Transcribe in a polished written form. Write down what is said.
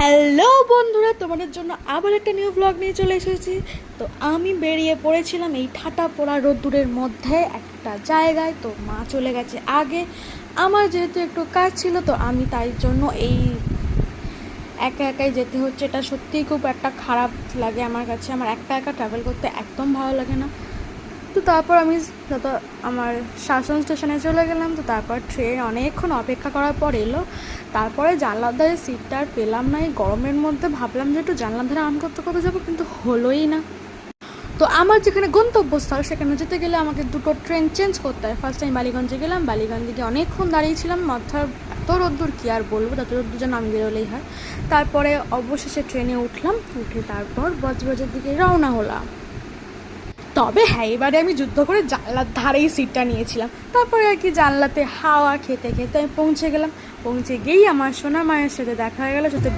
Hello বন্ধুরা, তোমাদের জন্য আবার একটা নিউ ব্লগ নিয়ে চলে এসেছি। তো আমি বেরিয়ে পড়েছিলাম এই ঠাটা পোড়া রোদ্দুরের মধ্যে একটা জায়গায়। তো মা চলে গেছে আগে, আমার যেহেতু একটু কাজ ছিল তো আমি তাই জন্য এই একা একাই যেতে হচ্ছে। এটা সত্যিই খুব একটা খারাপ লাগে আমার কাছে, আমার একা একা ট্রাভেল করতে একদম ভালো লাগে না। তো তারপর আমি যত আমার শাসন স্টেশনে চলে গেলাম। তো তারপর ট্রেন অনেকক্ষণ অপেক্ষা করার পর এলো। তারপরে জানলার ধারে সিটটা আর পেলাম না। এই গরমের মধ্যে ভাবলাম যে একটু জানলার ধারে আম করতে করতে যাবো, কিন্তু হলোই না। তো আমার যেখানে গন্তব্যস্থল সেখানে যেতে গেলে আমাকে দুটো ট্রেন চেঞ্জ করতে হয়। ফার্স্ট আমি বালিগঞ্জে গেলাম, বালিগঞ্জে গিয়ে অনেকক্ষণ দাঁড়িয়েছিলাম। মাথার এত রোদ্দুর কী আর বলবো, তত রোদ্দুর যেন আমি বেরোলেই হয়। তারপরে অবশেষে ট্রেনে উঠলাম, উঠে তারপর বজবজের দিকে রওনা হলাম। তবে হ্যাঁ, এবারে আমি যুদ্ধ করে জানলার ধারেই সিটটা নিয়েছিলাম। তারপরে আর কি জানলাতে হাওয়া খেতে খেতে আমি পৌঁছে গেলাম। পৌঁছে গিয়েই আমার সোনা মায়ের সাথে দেখা হয়ে গেলো, সাথে